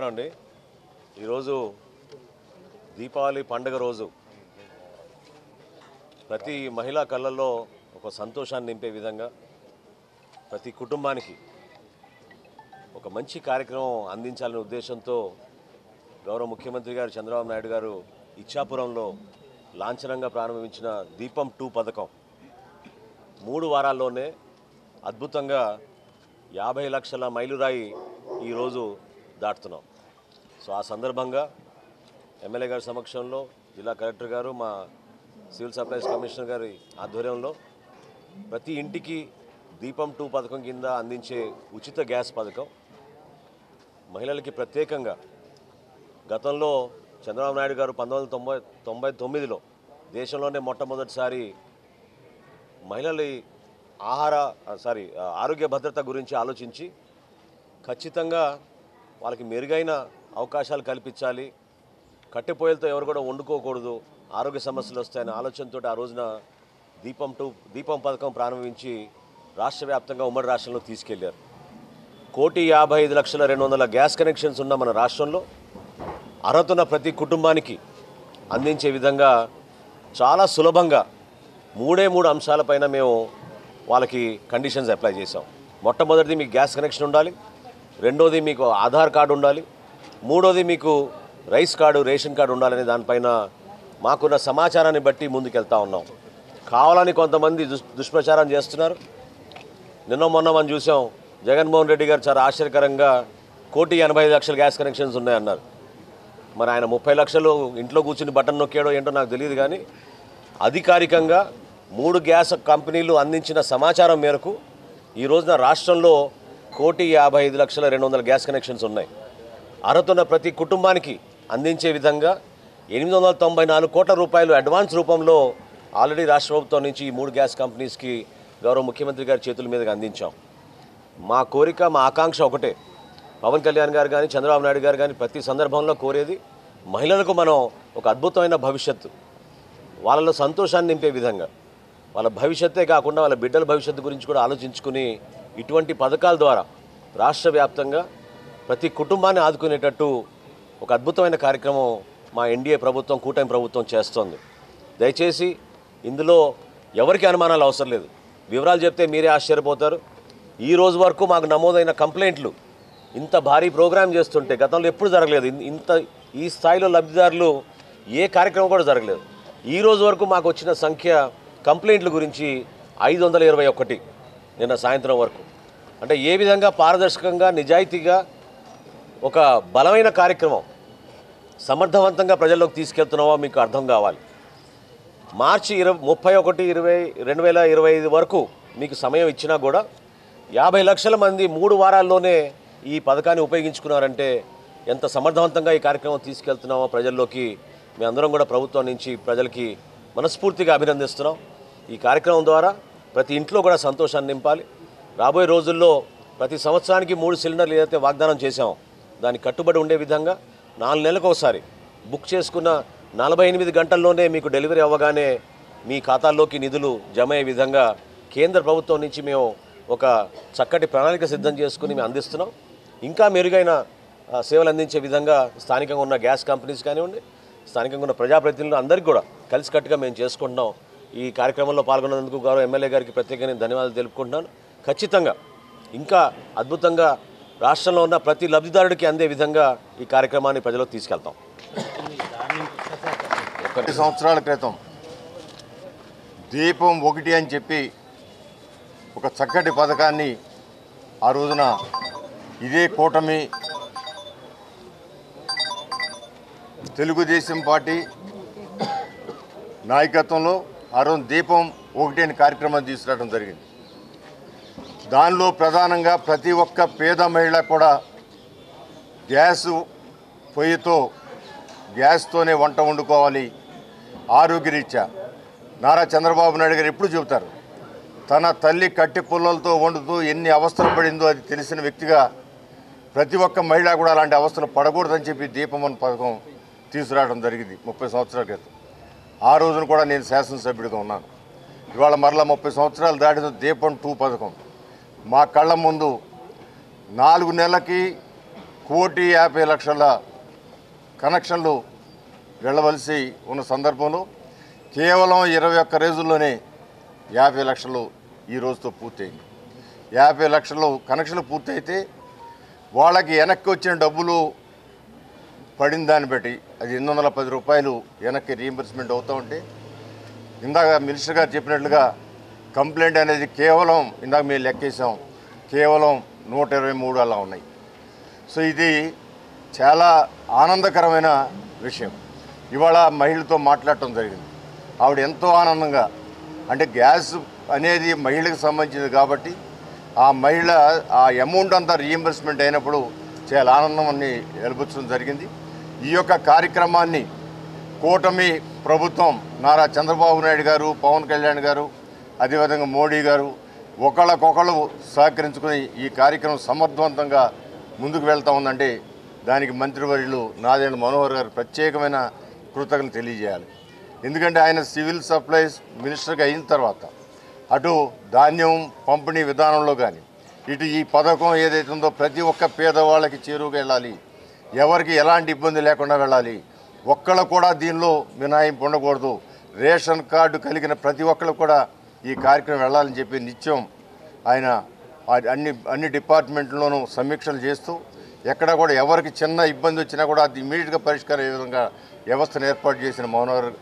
అండి ఈరోజు దీపావళి పండుగ రోజు ప్రతి మహిళా కళ్ళల్లో ఒక సంతోషాన్ని నింపే విధంగా ప్రతి కుటుంబానికి ఒక మంచి కార్యక్రమం అందించాలనే ఉద్దేశంతో గౌరవ ముఖ్యమంత్రి గారు చంద్రబాబు నాయుడు గారు ఇచ్చాపురంలో లాంఛనంగా ప్రారంభించిన దీపం 2 పథకం 3 వారాల్లోనే అద్భుతంగా 50 లక్షల మైలురాయి ఈరోజు దాటుతున్నాం. సో ఆ సందర్భంగా ఎమ్మెల్యే గారి సమక్షంలో జిల్లా కలెక్టర్ గారు మా సివిల్ సప్లైస్ కమిషనర్ గారి ఆధ్వర్యంలో ప్రతి ఇంటికి దీపం 2 పథకం కింద అందించే ఉచిత గ్యాస్ పథకం మహిళలకి ప్రత్యేకంగా గతంలో చంద్రబాబు నాయుడు గారు 1999లో దేశంలోనే మొట్టమొదటిసారి మహిళల ఆరోగ్య భద్రత గురించి ఆలోచించి ఖచ్చితంగా వాళ్ళకి మెరుగైన అవకాశాలు కల్పించాలి, కట్టెపోయలతో ఎవరు కూడా వండుకోకూడదు, ఆరోగ్య సమస్యలు వస్తాయనే ఆలోచనతో ఆ రోజున దీపం పథకం ప్రారంభించి రాష్ట్ర వ్యాప్తంగా ఉమ్మడి రాష్ట్రంలో తీసుకెళ్లారు. 1,55,200,000 గ్యాస్ కనెక్షన్స్ ఉన్న మన రాష్ట్రంలో అర్హత ఉన్న ప్రతి కుటుంబానికి అందించే విధంగా చాలా సులభంగా 3 అంశాలపైన మేము వాళ్ళకి కండిషన్స్ అప్లై చేసాం. మొట్టమొదటిది మీకు గ్యాస్ కనెక్షన్ ఉండాలి, రెండోది మీకు ఆధార్ కార్డు ఉండాలి, మూడోది మీకు రైస్ కార్డు రేషన్ కార్డు ఉండాలనే దానిపైన మాకున్న సమాచారాన్ని బట్టి ముందుకెళ్తా ఉన్నాం. కావాలని కొంతమంది దుష్ప్రచారం చేస్తున్నారు. మొన్న మనం చూసాం, జగన్మోహన్ రెడ్డి గారు చాలా ఆశ్చర్యకరంగా 1,85,00,000 గ్యాస్ కనెక్షన్స్ ఉన్నాయన్నారు. మరి ఆయన 30 లక్షలు ఇంట్లో కూర్చుని బటన్ నొక్కాడో ఏంటో నాకు తెలియదు, కానీ అధికారికంగా 3 గ్యాస్ కంపెనీలు అందించిన సమాచారం మేరకు ఈ రోజున రాష్ట్రంలో 1,55,200,000 గ్యాస్ కనెక్షన్స్ ఉన్నాయి. అర్హత ఉన్న ప్రతి కుటుంబానికి అందించే విధంగా 894 కోట్ల రూపాయలు అడ్వాన్స్ రూపంలో ఆల్రెడీ రాష్ట్ర ప్రభుత్వం నుంచి ఈ 3 గ్యాస్ కంపెనీస్కి గౌరవ ముఖ్యమంత్రి గారి చేతుల మీదుగా అందించాం. మా కోరిక, మా ఆకాంక్ష ఒకటే, పవన్ కళ్యాణ్ గారు కానీ చంద్రబాబు నాయుడు గారు కానీ ప్రతి సందర్భంలో కోరేది మహిళలకు మనం ఒక అద్భుతమైన భవిష్యత్తు, వాళ్ళలో సంతోషాన్ని నింపే విధంగా, వాళ్ళ భవిష్యత్తే కాకుండా వాళ్ళ బిడ్డల భవిష్యత్తు గురించి కూడా ఆలోచించుకుని ఇటువంటి పథకాల ద్వారా రాష్ట్ర వ్యాప్తంగా ప్రతి కుటుంబాన్ని ఆదుకునేటట్టు ఒక అద్భుతమైన కార్యక్రమం మా ఎన్డీఏ ప్రభుత్వం, కూటమి ప్రభుత్వం చేస్తోంది. దయచేసి ఇందులో ఎవరికి అనుమానాలు అవసరం లేదు. వివరాలు చెప్తే మీరే ఆశ్చర్యపోతారు. ఈ రోజు వరకు మాకు నమోదైన కంప్లైంట్లు ఇంత భారీ ప్రోగ్రాం చేస్తుంటే గతంలో ఎప్పుడు జరగలేదు. ఈ స్థాయిలో లబ్ధిదారులు ఏ కార్యక్రమం కూడా జరగలేదు. ఈ రోజు వరకు మాకు వచ్చిన సంఖ్య కంప్లైంట్ల గురించి 521 నిన్న సాయంత్రం వరకు. అంటే ఏ విధంగా పారదర్శకంగా నిజాయితీగా ఒక బలమైన కార్యక్రమం సమర్థవంతంగా ప్రజల్లోకి తీసుకెళ్తున్నామో మీకు అర్థం కావాలి. మార్చి 31/2025 వరకు మీకు సమయం ఇచ్చినా కూడా 50 లక్షల మంది 3 వారాల్లోనే ఈ పథకాన్ని ఉపయోగించుకున్నారంటే ఎంత సమర్థవంతంగా ఈ కార్యక్రమం తీసుకెళ్తున్నామో ప్రజల్లోకి మీ అందరం కూడా ప్రభుత్వం నుంచి ప్రజలకి మనస్ఫూర్తిగా అభినందిస్తున్నాం. ఈ కార్యక్రమం ద్వారా ప్రతి ఇంట్లో కూడా సంతోషాన్ని నింపాలి. రాబోయే రోజుల్లో ప్రతి సంవత్సరానికి 3 సిలిండర్లు ఏదైతే వాగ్దానం చేశామో దానికి కట్టుబడి ఉండే విధంగా 4 నెలలకు ఒకసారి బుక్ చేసుకున్న 48 గంటల్లోనే మీకు డెలివరీ అవ్వగానే మీ ఖాతాల్లోకి నిధులు జమ అయ్యే విధంగా కేంద్ర ప్రభుత్వం నుంచి మేము ఒక చక్కటి ప్రణాళిక సిద్ధం చేసుకుని మేము అందిస్తున్నాం. ఇంకా మెరుగైన సేవలు అందించే విధంగా స్థానికంగా ఉన్న గ్యాస్ కంపెనీస్ కానివ్వండి, స్థానికంగా ఉన్న ప్రజాప్రతినిధులు అందరికీ కూడా కలిసికట్టుగా మేము చేసుకుంటున్నాం. ఈ కార్యక్రమంలో పాల్గొన్నందుకు గౌరవ ఎమ్మెల్యే గారికి ప్రత్యేకంగా ధన్యవాదాలు తెలుపుకుంటున్నాను. ఖచ్చితంగా ఇంకా అద్భుతంగా రాష్ట్రంలో ఉన్న ప్రతి లబ్ధిదారుడికి అందే విధంగా ఈ కార్యక్రమాన్ని ప్రజలకు తీసుకెళ్తాం. 1 సంవత్సరాల క్రితం దీపం 1 అని చెప్పి ఒక చక్కటి పథకాన్ని ఆ రోజున ఇదే కూటమి తెలుగుదేశం పార్టీ నాయకత్వంలో ఆ రోజు దీపం 1 అని కార్యక్రమం తీసుకురావడం జరిగింది. దానిలో ప్రధానంగా ప్రతి ఒక్క పేద మహిళ కూడా గ్యాస్తోనే వంట వండుకోవాలి. ఆరోగ్యరీత్యా నారా చంద్రబాబు నాయుడు గారు ఎప్పుడు చెబుతారు, తన తల్లి కట్టె పుల్లలతో వండుతూ ఎన్ని అవస్థలు పడిందో అది తెలిసిన వ్యక్తిగా ప్రతి ఒక్క మహిళ కూడా అలాంటి అవస్థలు పడకూడదని చెప్పి దీపం 1 పథకం తీసుకురావడం జరిగింది 30 సంవత్సరాల క్రితం. ఆ రోజున కూడా నేను శాసనసభ్యుడిగా ఉన్నాను. ఇవాళ మరలా 30 సంవత్సరాలు దాటిన దీపం 2 పథకం మా కళ్ళ ముందు 4 నెలలకి 1,50,00,000 కనెక్షన్లు వెళ్ళవలసి ఉన్న సందర్భంలో కేవలం 21 రోజుల్లోనే 50 లక్షలు ఈ రోజుతో పూర్తయింది. 50 లక్షలు కనెక్షన్లు పూర్తయితే వాళ్ళకి వెనక్కి వచ్చిన డబ్బులు పడిన దాన్ని బట్టి అది 810 రూపాయలు వెనక్కి రీయింబర్స్మెంట్ అవుతూ ఉంటే, ఇందాక మినిస్టర్ గారు చెప్పినట్లుగా కంప్లైంట్ అనేది కేవలం ఇందాక మేము లెక్కేసాం కేవలం 123 అలా ఉన్నాయి. సో ఇది చాలా ఆనందకరమైన విషయం. ఇవాళ మహిళతో మాట్లాడటం జరిగింది. ఆవిడ ఎంతో ఆనందంగా, అంటే గ్యాస్ అనేది మహిళకు సంబంధించింది కాబట్టి ఆ మహిళ ఆ అమౌంట్ అంతా రీయింబర్స్మెంట్ అయినప్పుడు చాలా ఆనందాన్ని వెలుబుచ్చడం జరిగింది. ఈ యొక్క కార్యక్రమాన్ని కూటమి ప్రభుత్వం నారా చంద్రబాబు నాయుడు గారు, పవన్ కళ్యాణ్ గారు, అదేవిధంగా మోడీ గారు ఒకళ్ళకొకళ్ళు సహకరించుకుని ఈ కార్యక్రమం సమర్థవంతంగా ముందుకు వెళ్తూ ఉందంటే దానికి మంత్రివర్యులు నాదెండ్ల మనోహర్ గారు ప్రత్యేకమైన కృతజ్ఞతలు తెలియజేయాలి. ఎందుకంటే ఆయన సివిల్ సప్లైస్ మినిస్టర్గా అయిన తర్వాత అటు ధాన్యం పంపిణీ విధానంలో కానీ ఇటు ఈ పథకం ఏదైతే ఉందో ప్రతి ఒక్క పేదవాళ్ళకి చేరువుగా వెళ్ళాలి, ఎవరికి ఎలాంటి ఇబ్బంది లేకుండా వెళ్ళాలి, ఒక్కళ్ళు కూడా దీనిలో మినహాయింపు ఉండకూడదు, రేషన్ కార్డు కలిగిన ప్రతి ఒక్కళ్ళు కూడా ఈ కార్యక్రమం వెళ్ళాలని చెప్పి నిత్యం ఆయన అన్ని డిపార్ట్మెంట్లోనూ సమీక్షలు చేస్తూ ఎక్కడ కూడా ఎవరికి చిన్న ఇబ్బంది వచ్చినా కూడా అది ఇమీడియట్గా పరిష్కారం అయ్యే విధంగా వ్యవస్థను ఏర్పాటు చేసిన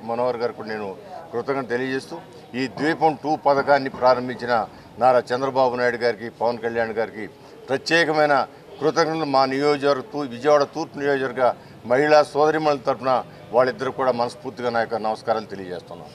మనోహర్ గారు కూడా నేను కృతజ్ఞత తెలియజేస్తూ ఈ ద్వీపం 2 పథకాన్ని ప్రారంభించిన నారా చంద్రబాబు నాయుడు గారికి, పవన్ కళ్యాణ్ గారికి ప్రత్యేకమైన కృతజ్ఞతలు మా విజయవాడ తూర్పు నియోజకవర్గ మహిళా సోదరిమణుల తరఫున వాళ్ళిద్దరు కూడా మనస్ఫూర్తిగా నా యొక్క నమస్కారాలు తెలియజేస్తున్నాను.